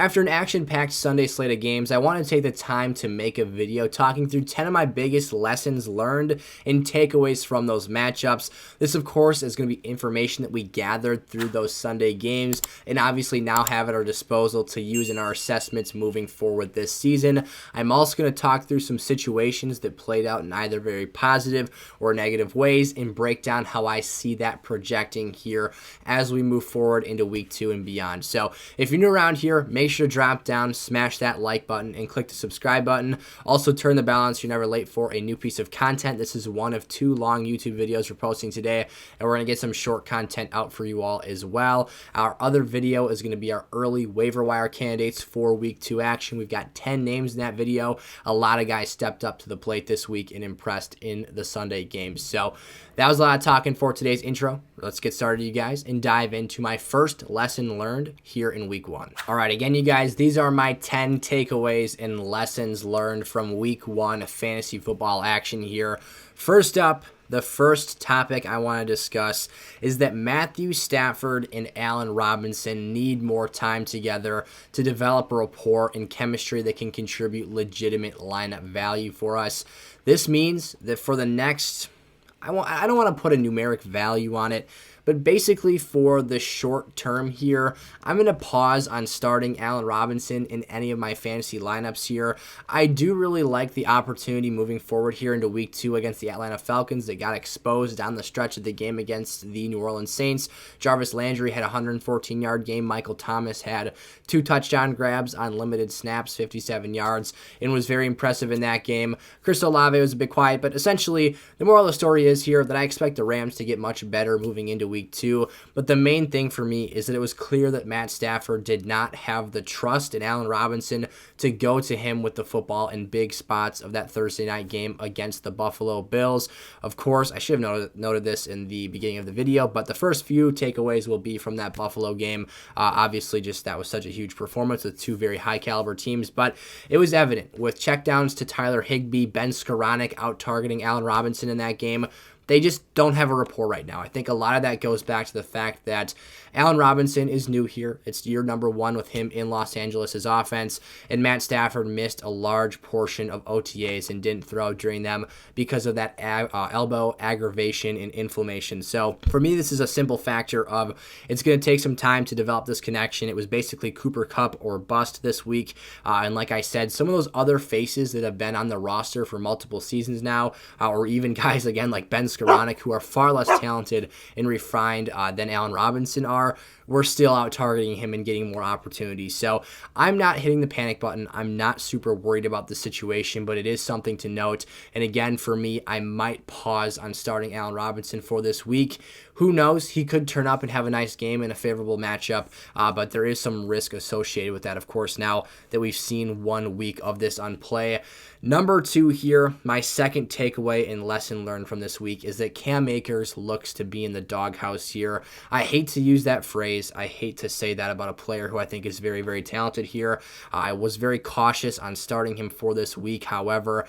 After an action-packed Sunday slate of games, I want to take the time to make a video talking through 10 of my biggest lessons learned and takeaways from those matchups. This, of course, is going to be information that we gathered through those Sunday games and obviously now have at our disposal to use in our assessments moving forward this season. I'm also going to talk through some situations that played out in either very positive or negative ways and break down how I see that projecting here as we move forward into week 2 and beyond. So if you're new around here, make sure to drop down, smash that like button, and click the subscribe button. Also, turn the bell on so you're never late for a new piece of content. This is one of 2 long YouTube videos we're posting today, and we're going to get some short content out for you all as well. Our other video is going to be our early waiver wire candidates for week 2 action. We've got 10 names in that video. A lot of guys stepped up to the plate this week and impressed in the Sunday games. So that was a lot of talking for today's intro. Let's get started, you guys, and dive into my first lesson learned here in week 1. All right, again, you guys, these are my 10 takeaways and lessons learned from week 1 fantasy football action here. First up, the first topic I want to discuss is that Matthew Stafford and Allen Robinson need more time together to develop a rapport and chemistry that can contribute legitimate lineup value for us. This means that for the next, I don't want to put a numeric value on it, but basically for the short term here, I'm going to pause on starting Allen Robinson in any of my fantasy lineups here. I do really like the opportunity moving forward here into week 2 against the Atlanta Falcons. They got exposed down the stretch of the game against the New Orleans Saints. Jarvis Landry had a 114-yard game. Michael Thomas had 2 touchdown grabs on limited snaps, 57 yards, and was very impressive in that game. Chris Olave was a bit quiet, but essentially the moral of the story is here that I expect the Rams to get much better moving into week 2, but the main thing for me is that it was clear that Matt Stafford did not have the trust in Allen Robinson to go to him with the football in big spots of that Thursday night game against the Buffalo Bills. Of course, I should have noted this in the beginning of the video, but the first few takeaways will be from that Buffalo game. Obviously, just that was such a huge performance with 2 very high caliber teams, but it was evident with checkdowns to Tyler Higbee, Ben Skoranek out targeting Allen Robinson in that game. They just don't have a rapport right now. I think a lot of that goes back to the fact that Allen Robinson is new here. It's year number 1 with him in Los Angeles' offense, and Matt Stafford missed a large portion of OTAs and didn't throw during them because of that elbow aggravation and inflammation. So for me, this is a simple factor of it's going to take some time to develop this connection. It was basically Cooper Kupp or bust this week, and like I said, some of those other faces that have been on the roster for multiple seasons now, or even guys again like Ben Skoranek, who are far less talented and refined than Allen Robinson are, we're still out targeting him and getting more opportunities. So I'm not hitting the panic button. I'm not super worried about the situation, but it is something to note. And again, for me, I might pause on starting Allen Robinson for this week. Who knows? He could turn up and have a nice game in a favorable matchup, but there is some risk associated with that, of course, now that we've seen 1 week of this on play. Number 2 here, my second takeaway and lesson learned from this week is that Cam Akers looks to be in the doghouse here. I hate to use that phrase. I hate to say that about a player who I think is very, very talented here. I was very cautious on starting him for this week. However,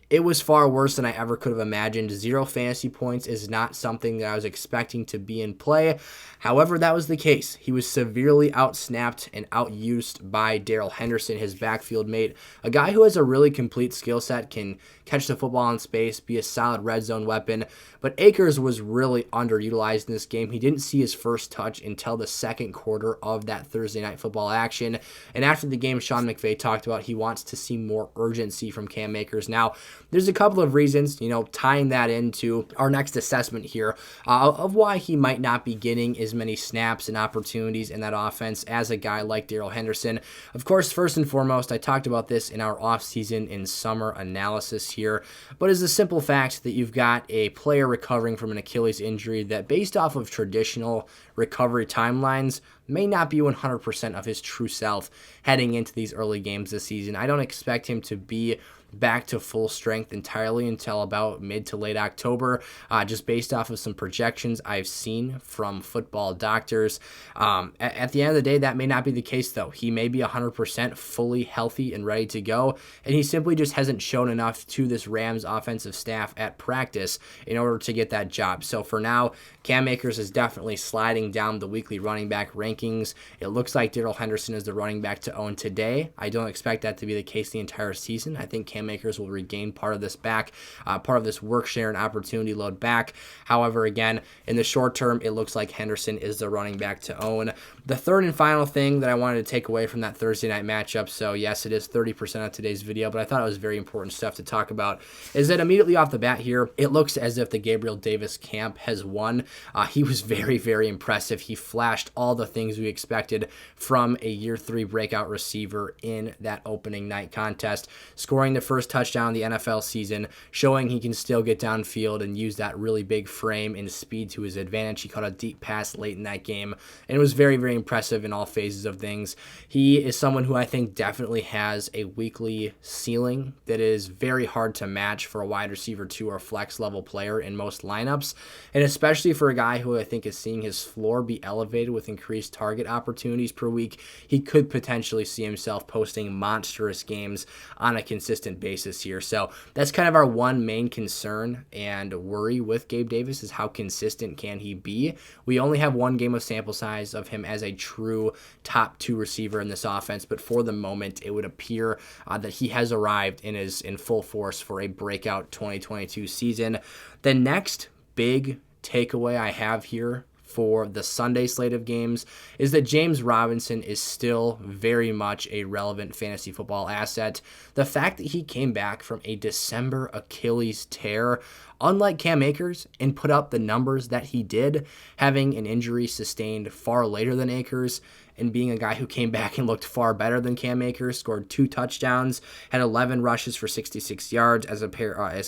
it was far worse than I ever could have imagined. 0 fantasy points is not something that I was expecting to be in play. However, that was the case. He was severely outsnapped and outused by Darrell Henderson, his backfield mate, a guy who has a really complete skill set, can catch the football in space, be a solid red zone weapon. But Akers was really underutilized in this game. He didn't see his first touch until the second quarter of that Thursday night football action. And after the game, Sean McVay talked about he wants to see more urgency from Cam Akers. Now, there's a couple of reasons, tying that into our next assessment here of why he might not be getting as many snaps and opportunities in that offense as a guy like Darrell Henderson. Of course, first and foremost, I talked about this in our offseason and summer analysis here, but it's a simple fact that you've got a player recovering from an Achilles injury that, based off of traditional recovery timelines, may not be 100% of his true self heading into these early games this season. I don't expect him to be back to full strength entirely until about mid to late October, just based off of some projections I've seen from football doctors. At the end of the day, that may not be the case, though. He may be 100% fully healthy and ready to go, and he simply just hasn't shown enough to this Rams offensive staff at practice in order to get that job. So for now, Cam Akers is definitely sliding down the weekly running back rankings. It looks like Darrell Henderson is the running back to own today. I don't expect that to be the case the entire season. I think Cam Akers will regain part of this work share and opportunity load back. However, again, in the short term, it looks like Henderson is the running back to own. The third and final thing that I wanted to take away from that Thursday night matchup, so yes, it is 30% of today's video, but I thought it was very important stuff to talk about, is that immediately off the bat here, it looks as if the Gabriel Davis camp has won. He was very, very impressive. He flashed all the things we expected from a year 3 breakout receiver in that opening night contest, scoring the first touchdown of the NFL season, showing he can still get downfield and use that really big frame and speed to his advantage. He caught a deep pass late in that game, and it was very, very impressive in all phases of things. He is someone who I think definitely has a weekly ceiling that is very hard to match for a wide receiver 2 or flex level player in most lineups, and especially for a guy who I think is seeing his floor be elevated with increased target opportunities per week. He could potentially see himself posting monstrous games on a consistent basis here. So that's kind of our one main concern and worry with Gabe Davis, is how consistent can he be. We only have one game of sample size of him as a true top 2 receiver in this offense, but for the moment it would appear that he has arrived and is in full force for a breakout 2022 season. The next big takeaway I have here for the Sunday slate of games is that James Robinson is still very much a relevant fantasy football asset. The fact that he came back from a December Achilles tear, unlike Cam Akers, and put up the numbers that he did, having an injury sustained far later than Akers, and being a guy who came back and looked far better than Cam Akers, scored 2 touchdowns, had 11 rushes for 66 yards as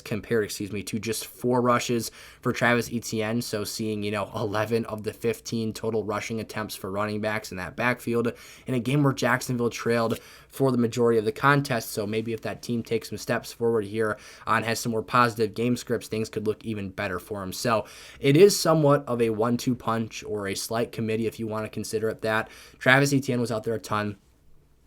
compared to just 4 rushes for Travis Etienne. So seeing, 11 of the 15 total rushing attempts for running backs in that backfield in a game where Jacksonville trailed for the majority of the contest. So maybe if that team takes some steps forward here and has some more positive game scripts, things could look even better for him. So it is somewhat of a 1-2 punch, or a slight committee if you want to consider it that. Travis Etienne was out there a ton.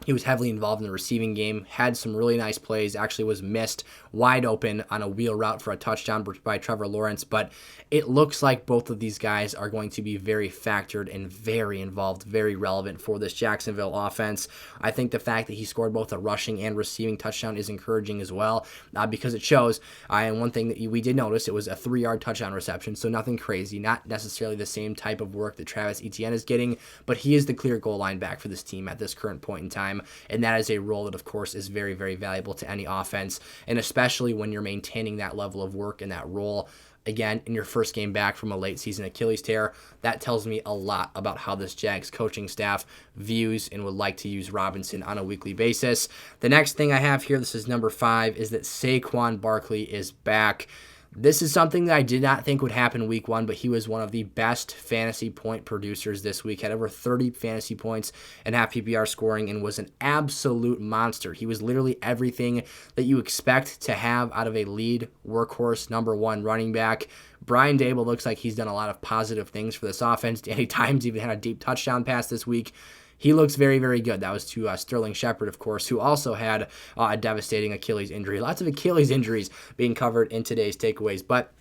He was heavily involved in the receiving game, had some really nice plays, actually was missed wide open on a wheel route for a touchdown by Trevor Lawrence, but it looks like both of these guys are going to be very factored and very involved, very relevant for this Jacksonville offense. I think the fact that he scored both a rushing and receiving touchdown is encouraging as well, because it shows, and one thing that we did notice, it was a 3-yard touchdown reception, so nothing crazy, not necessarily the same type of work that Travis Etienne is getting, but he is the clear goal line back for this team at this current point in time. And that is a role that, of course, is very, very valuable to any offense, and especially when you're maintaining that level of work in that role. Again, in your first game back from a late season Achilles tear, that tells me a lot about how this Jags coaching staff views and would like to use Robinson on a weekly basis. The next thing I have here, this is number 5, is that Saquon Barkley is back. This is something that I did not think would happen week 1, but he was one of the best fantasy point producers this week. Had over 30 fantasy points and half PPR scoring, and was an absolute monster. He was literally everything that you expect to have out of a lead workhorse number 1 running back. Brian Daboll looks like he's done a lot of positive things for this offense. Danny Dimes even had a deep touchdown pass this week. He looks very, very good. That was to Sterling Shepard, of course, who also had a devastating Achilles injury. Lots of Achilles injuries being covered in today's takeaways. But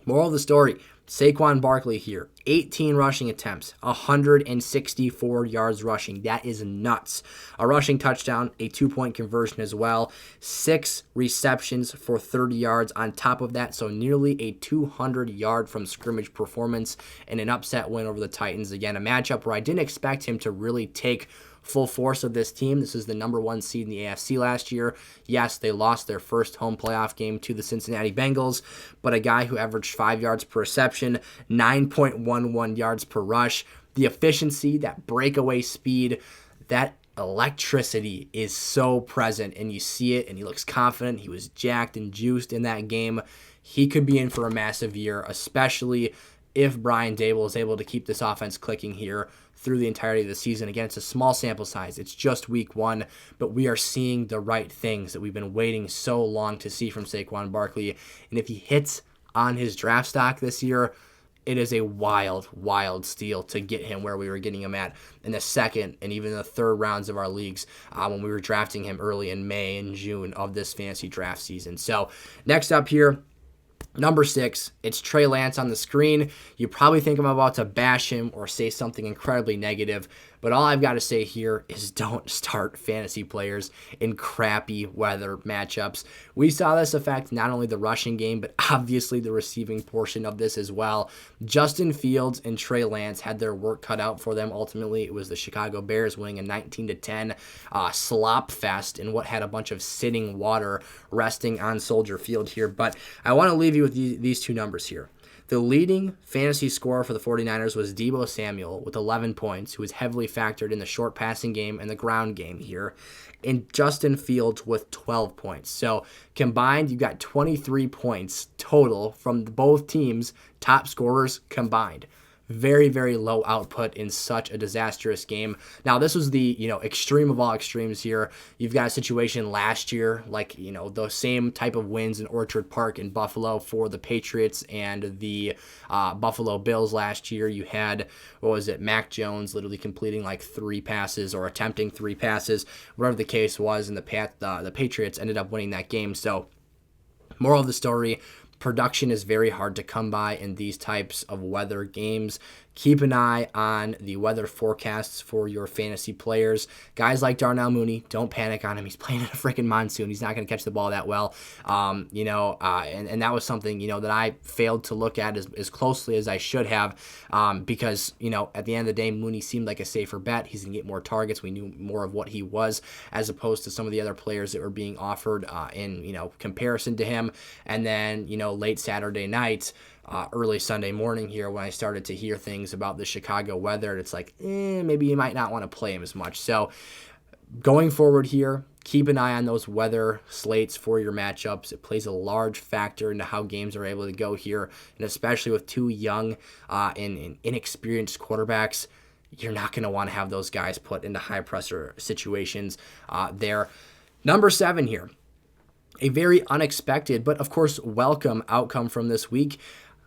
moral of the story, Saquon Barkley here, 18 rushing attempts, 164 yards rushing. That is nuts. A rushing touchdown, a 2-point conversion as well, 6 receptions for 30 yards on top of that, so nearly a 200-yard from scrimmage performance and an upset win over the Titans. Again, a matchup where I didn't expect him to really take full force of this team. This is the number 1 seed in the AFC last year. Yes, they lost their first home playoff game to the Cincinnati Bengals, but a guy who averaged 5 yards per reception, 9.11 yards per rush, the efficiency, that breakaway speed, that electricity is so present, and you see it, and he looks confident. He was jacked and juiced in that game. He could be in for a massive year, especially if Brian Daboll is able to keep this offense clicking here through the entirety of the season. Again, it's a small sample size. It's just week 1, but we are seeing the right things that we've been waiting so long to see from Saquon Barkley. And if he hits on his draft stock this year, it is a wild, wild steal to get him where we were getting him at in the second and even the third rounds of our leagues when we were drafting him early in May and June of this fantasy draft season. So next up here, number 6, it's Trey Lance on the screen. You probably think I'm about to bash him or say something incredibly negative, but all I've got to say here is don't start fantasy players in crappy weather matchups. We saw this affect not only the rushing game, but obviously the receiving portion of this as well. Justin Fields and Trey Lance had their work cut out for them. Ultimately, it was the Chicago Bears winning a 19-10 slop fest in what had a bunch of sitting water resting on Soldier Field here. But I want to leave you with these two numbers here. The leading fantasy scorer for the 49ers was Deebo Samuel with 11 points, who was heavily factored in the short passing game and the ground game here, and Justin Fields with 12 points. So combined, you got 23 points total from both teams' top scorers combined. Very, very low output in such a disastrous game. Now, this was the, extreme of all extremes here. You've got a situation last year, like, the same type of wins in Orchard Park in Buffalo for the Patriots and the Buffalo Bills last year. You had, Mac Jones literally completing like 3 passes or attempting 3 passes, whatever the case was, and the Patriots ended up winning that game. So, moral of the story, production is very hard to come by in these types of weather games. Keep an eye on the weather forecasts for your fantasy players. Guys like Darnell Mooney, don't panic on him. He's playing in a freaking monsoon. He's not going to catch the ball that well. And that was something, that I failed to look at as closely as I should have because, at the end of the day, Mooney seemed like a safer bet. He's going to get more targets. We knew more of what he was as opposed to some of the other players that were being offered in, comparison to him. And then, late Saturday night, early Sunday morning here when I started to hear things about the Chicago weather, it's like, maybe you might not want to play him as much. So going forward here, keep an eye on those weather slates for your matchups. It plays a large factor into how games are able to go here, and especially with 2 young and inexperienced quarterbacks, you're not going to want to have those guys put into high-pressure situations there. Number 7 here. A very unexpected, but of course welcome outcome from this week.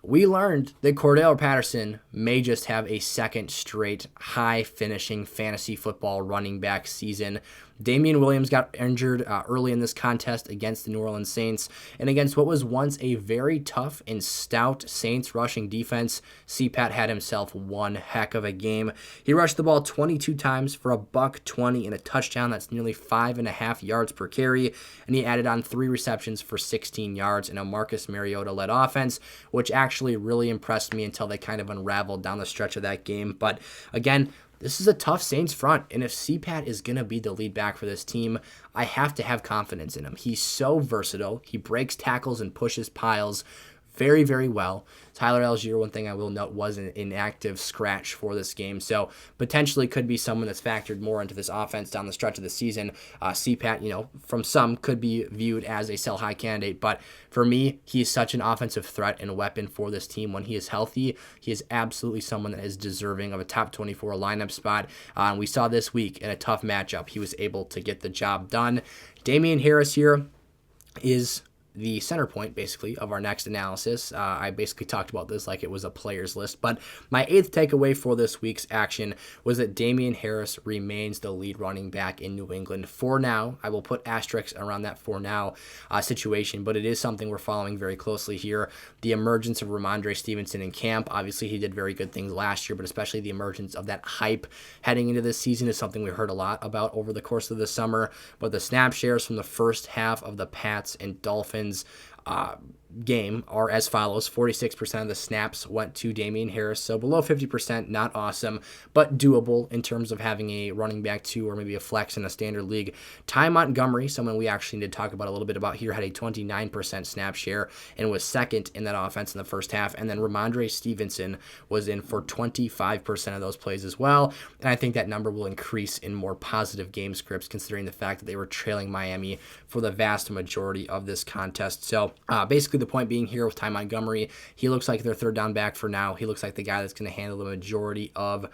We learned that Cordarrelle Patterson may just have a second straight high-finishing fantasy football running back season. Damien Williams got injured early in this contest against the New Orleans Saints, and against what was once a very tough and stout Saints rushing defense, CPAT had himself one heck of a game. He rushed the ball 22 times for $120 and a touchdown. That's nearly 5.5 yards per carry, and he added on 3 receptions for 16 yards in a Marcus Mariota-led offense, which actually really impressed me until they kind of unraveled down the stretch of that game. But again, this is a tough Saints front, and if CPAT is going to be the lead back for this team, I have to have confidence in him. He's so versatile. He breaks tackles and pushes piles very, very well. Tyler Algier, one thing I will note, was an inactive scratch for this game, so potentially could be someone that's factored more into this offense down the stretch of the season. CPAT, from some, could be viewed as a sell-high candidate, but for me, he is such an offensive threat and weapon for this team. When he is healthy, he is absolutely someone that is deserving of a top 24 lineup spot. And we saw this week in a tough matchup, he was able to get the job done. Damien Harris here is the center point, basically, of our next analysis. I basically talked about this like it was a players list, but my 8th takeaway for this week's action was that Damien Harris remains the lead running back in New England for now. I will put asterisks around that for now situation, but it is something we're following very closely here. The emergence of Reemerged Stevenson in camp, obviously he did very good things last year, but especially the emergence of that hype heading into this season is something we heard a lot about over the course of the summer. But the snap shares from the first half of the Pats and Dolphins game are as follows. 46% of the snaps went to Damien Harris, so below 50%, not awesome, but doable in terms of having a running back 2 or maybe a flex in a standard league. Ty Montgomery, someone we actually need to talk about a little bit about here, had a 29% snap share and was second in that offense in the first half, and then Reemerged Stevenson was in for 25% of those plays as well, and I think that number will increase in more positive game scripts considering the fact that they were trailing Miami for the vast majority of this contest. So Basically, the point being here with Ty Montgomery, he looks like their third down back for now. He looks like the guy that's going to handle the majority of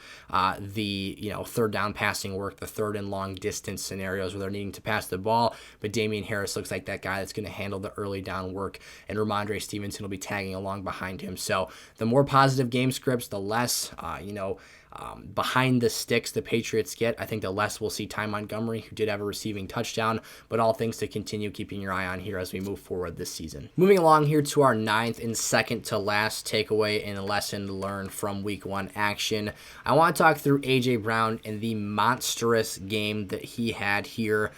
the third down passing work, the third and long distance scenarios where they're needing to pass the ball. But Damien Harris looks like that guy that's going to handle the early down work, and Reemerged Stevenson will be tagging along behind him. So the more positive game scripts, the less behind the sticks the Patriots get. I think the less we'll see Ty Montgomery, who did have a receiving touchdown, but all things to continue keeping your eye on here as we move forward this season. Moving along here to our ninth and second to last takeaway and lesson learned from week 1 action. I want to talk through A.J. Brown and the monstrous game that he had here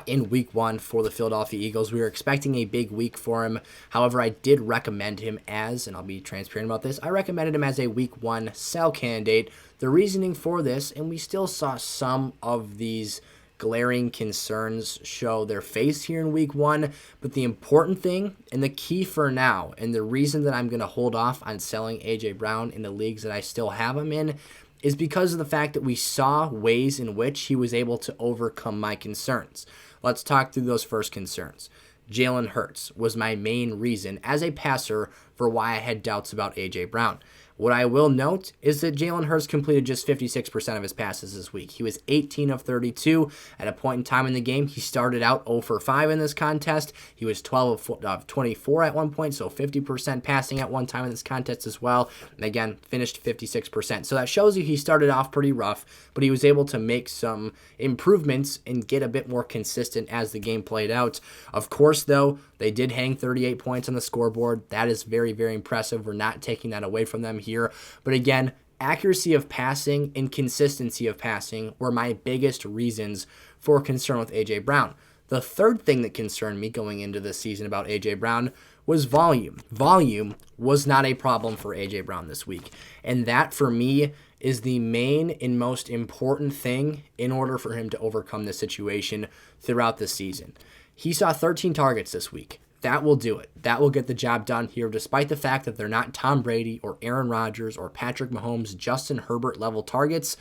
in week 1 for the Philadelphia Eagles. We were expecting a big week for him. However, I did recommend him as, and I'll be transparent about this, I recommended him as a week 1 sell candidate. The reasoning for this, and we still saw some of these glaring concerns show their face here in week 1, but the important thing and the key for now, and the reason that I'm going to hold off on selling A.J. Brown in the leagues that I still have him in, is because of the fact that we saw ways in which he was able to overcome my concerns. Let's talk through those first concerns. Jalen Hurts was my main reason as a passer for why I had doubts about A.J. Brown. What I will note is that Jalen Hurts completed just 56% of his passes this week. He was 18 of 32 at a point in time in the game. He started out 0 for 5 in this contest. He was 12 of 24 at one point, so 50% passing at one time in this contest as well. And again, finished 56%. So that shows you he started off pretty rough, but he was able to make some improvements and get a bit more consistent as the game played out. Of course, though, they did hang 38 points on the scoreboard. That is very, very impressive. We're not taking that away from them here. But again, accuracy of passing and consistency of passing were my biggest reasons for concern with A.J. Brown. The third thing that concerned me going into this season about A.J. Brown was volume. Volume was not a problem for A.J. Brown this week. And that, for me, is the main and most important thing in order for him to overcome this situation throughout the season. He saw 13 targets this week. That will do it. That will get the job done here, despite the fact that they're not Tom Brady or Aaron Rodgers or Patrick Mahomes, Justin Herbert level targets.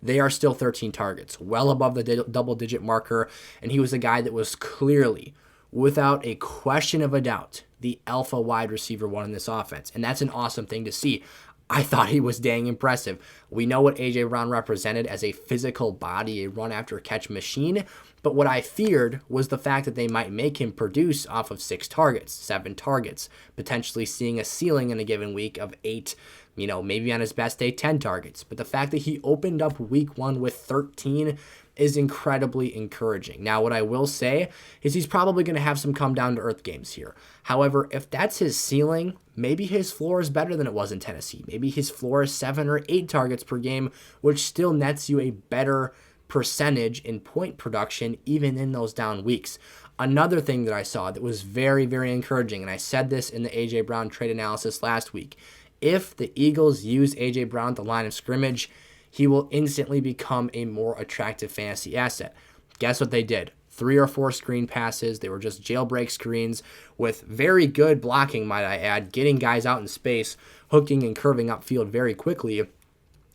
They are still 13 targets, well above the double-digit marker, and he was a guy that was clearly, without a question of a doubt, the alpha wide receiver one in this offense, and that's an awesome thing to see. I thought he was dang impressive. We know what A.J. Brown represented as a physical body, a run-after-catch machine, but what I feared was the fact that they might make him produce off of 6 targets, 7 targets, potentially seeing a ceiling in a given week of 8, maybe on his best day, 10 targets. But the fact that he opened up week 1 with 13 is incredibly encouraging. Now, what I will say is he's probably going to have some come-down-to-earth games here. However, if that's his ceiling, maybe his floor is better than it was in Tennessee. Maybe his floor is 7 or 8 targets per game, which still nets you a better percentage in point production even in those down weeks. Another thing that I saw that was very, very encouraging, and I said this in the A.J. Brown trade analysis last week, if the Eagles use A.J. Brown at the line of scrimmage, he will instantly become a more attractive fantasy asset. Guess what they did? 3 or 4 screen passes. They were just jailbreak screens with very good blocking, might I add, getting guys out in space, hooking and curving upfield very quickly.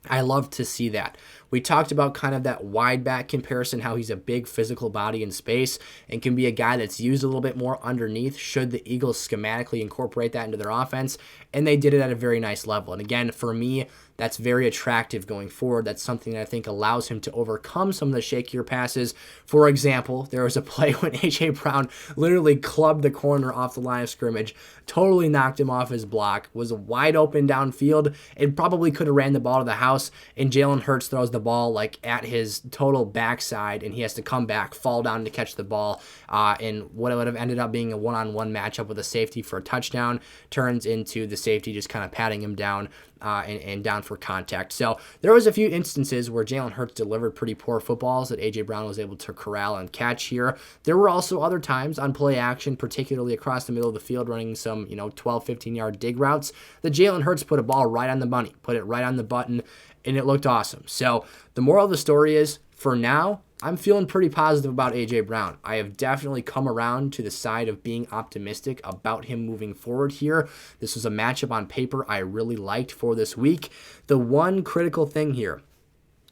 I love to see that. We talked about kind of that wide back comparison, how he's a big physical body in space and can be a guy that's used a little bit more underneath should the Eagles schematically incorporate that into their offense, and they did it at a very nice level. And again, for me, that's very attractive going forward. That's something that I think allows him to overcome some of the shakier passes. For example, there was a play when A.J. Brown literally clubbed the corner off the line of scrimmage, totally knocked him off his block, was wide open downfield, and probably could have ran the ball to the house, and Jalen Hurts throws the ball like at his total backside, and he has to come back, fall down to catch the ball, and what would have ended up being a one-on-one matchup with a safety for a touchdown turns into the safety just kind of patting him down and down for contact. So there was a few instances where Jalen Hurts delivered pretty poor footballs that A.J. Brown was able to corral and catch here. There were also other times on play action, particularly across the middle of the field, running some 12, 15-yard dig routes, that Jalen Hurts put a ball right on the money, put it right on the button, and it looked awesome. So the moral of the story is, for now, I'm feeling pretty positive about A.J. Brown. I have definitely come around to the side of being optimistic about him moving forward here. This was a matchup on paper I really liked for this week. The one critical thing here,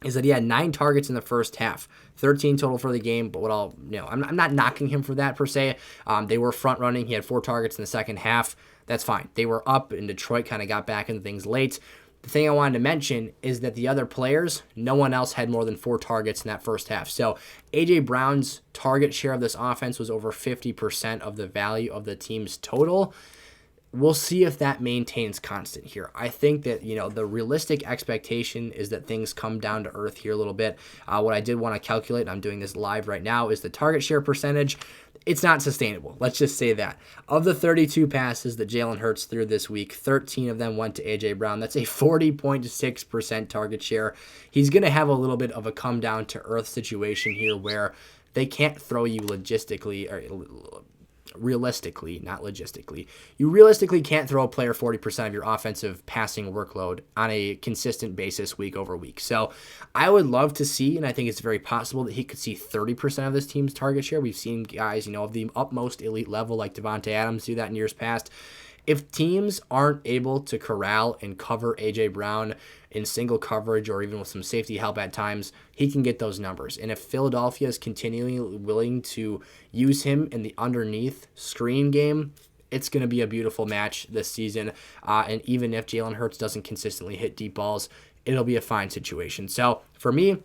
is that he had 9 targets in the first half, 13 total for the game. But I'm not knocking him for that per se. They were front running. He had 4 targets in the second half. That's fine. They were up, and Detroit kind of got back into things late. The thing I wanted to mention is that the other players, no one else had more than 4 targets in that first half. So A.J. Brown's target share of this offense was over 50% of the value of the team's total. We'll see if that maintains constant here. I think that, the realistic expectation is that things come down to earth here a little bit. What I did want to calculate, and I'm doing this live right now, is the target share percentage. It's not sustainable. Let's just say that. Of the 32 passes that Jalen Hurts threw this week, 13 of them went to A.J. Brown. That's a 40.6% target share. He's going to have a little bit of a come down to earth situation here where they can't throw you realistically, not logistically. You realistically can't throw a player 40% of your offensive passing workload on a consistent basis week over week. So I would love to see, and I think it's very possible that he could see 30% of this team's target share. We've seen guys, of the utmost elite level like Devontae Adams do that in years past. If teams aren't able to corral and cover A.J. Brown in single coverage or even with some safety help at times, he can get those numbers. And if Philadelphia is continually willing to use him in the underneath screen game, it's going to be a beautiful match this season. And even if Jalen Hurts doesn't consistently hit deep balls, it'll be a fine situation. So for me,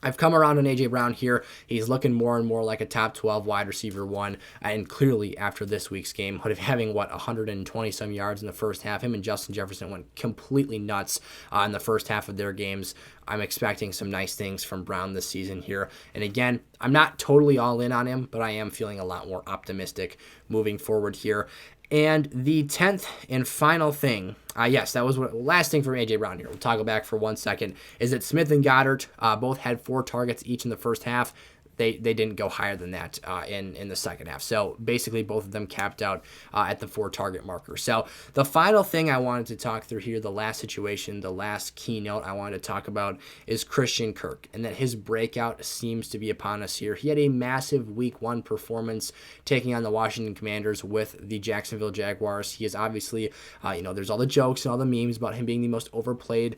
I've come around on A.J. Brown here. He's looking more and more like a top 12 wide receiver 1. And clearly, after this week's game, having 120-some yards in the first half, him and Justin Jefferson went completely nuts in the first half of their games. I'm expecting some nice things from Brown this season here. And again, I'm not totally all in on him, but I am feeling a lot more optimistic moving forward here. And the 10th and final thing, yes, that was last thing from A.J. Brown here. We'll toggle back for 1 second, is that Smith and Goddard both had 4 targets each in the first half. They didn't go higher than that in the second half. So basically both of them capped out at the 4 target marker. So the final thing I wanted to talk through here, the last situation, the last keynote I wanted to talk about is Christian Kirk, and that his breakout seems to be upon us here. He had a massive week 1 performance taking on the Washington Commanders with the Jacksonville Jaguars. He is obviously, there's all the jokes and all the memes about him being the most overpaid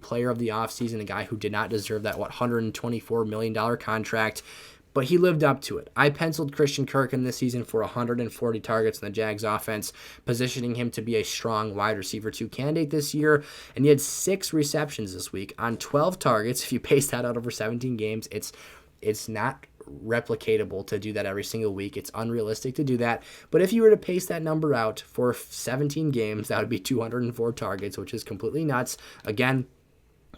player of the offseason, a guy who did not deserve that, $124 million contract, but he lived up to it. I penciled Christian Kirk in this season for 140 targets in the Jags offense, positioning him to be a strong wide receiver 2 candidate this year, and he had 6 receptions this week on 12 targets. If you pace that out over 17 games, it's not replicatable to do that every single week. It's unrealistic to do that, but if you were to pace that number out for 17 games, that would be 204 targets, which is completely nuts. Again,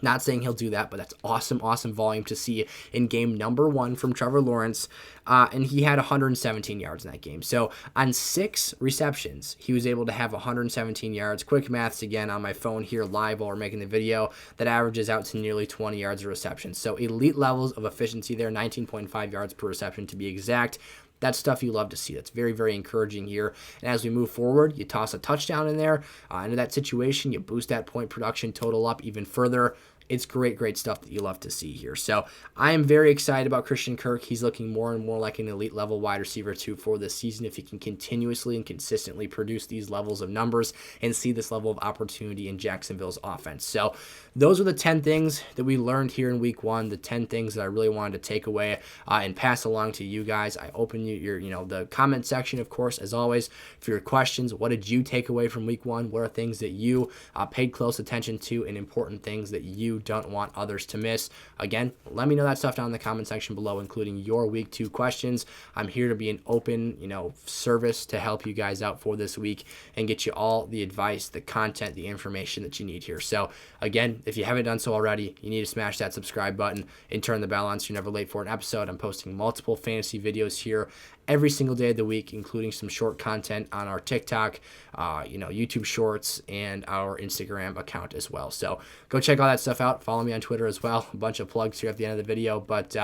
not saying he'll do that, but that's awesome volume to see in game number 1 from Trevor Lawrence. And he had 117 yards in that game. So on 6 receptions, he was able to have 117 yards. Quick maths again on my phone here live while we're making the video. That averages out to nearly 20 yards a reception. So elite levels of efficiency there, 19.5 yards per reception to be exact. That's stuff you love to see. That's very, very encouraging here. And as we move forward, you toss a touchdown in there into that situation. You boost that point production total up even further. It's great stuff that you love to see here. So I am very excited about Christian Kirk. He's looking more and more like an elite level wide receiver 2 for this season. If he can continuously and consistently produce these levels of numbers and see this level of opportunity in Jacksonville's offense. So those are the 10 things that we learned here in week 1, the 10 things that I really wanted to take away and pass along to you guys. I open the comment section, of course, as always, for your questions. What did you take away from week 1? What are things that you paid close attention to and important things that you don't want others to miss? Again, let me know that stuff down in the comment section below, including your week 2 questions. I'm here to be an open, service to help you guys out for this week and get you all the advice, the content, the information that you need here. So again, if you haven't done so already, you need to smash that subscribe button and turn the bell on so you're never late for an episode. I'm posting multiple fantasy videos here every single day of the week, including some short content on our TikTok, YouTube Shorts, and our Instagram account as well. So go check all that stuff out. Follow me on Twitter as well. A bunch of plugs here at the end of the video, but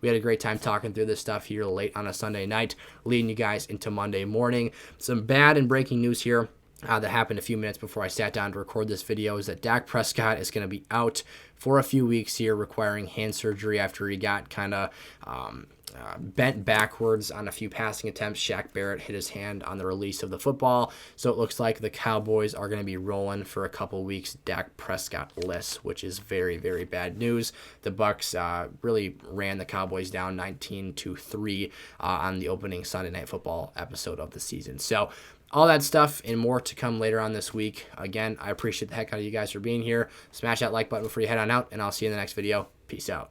we had a great time talking through this stuff here late on a Sunday night, leading you guys into Monday morning. Some bad and breaking news here that happened a few minutes before I sat down to record this video is that Dak Prescott is going to be out for a few weeks here, requiring hand surgery after he got kind of bent backwards on a few passing attempts. Shaq Barrett hit his hand on the release of the football, so it looks like the Cowboys are going to be rolling for a couple weeks Dak Prescott-less, which is very, very bad news. The Bucs really ran the Cowboys down 19-3 on the opening Sunday Night Football episode of the season. So all that stuff and more to come later on this week. Again, I appreciate the heck out of you guys for being here. Smash that like button before you head on out, and I'll see you in the next video. Peace out.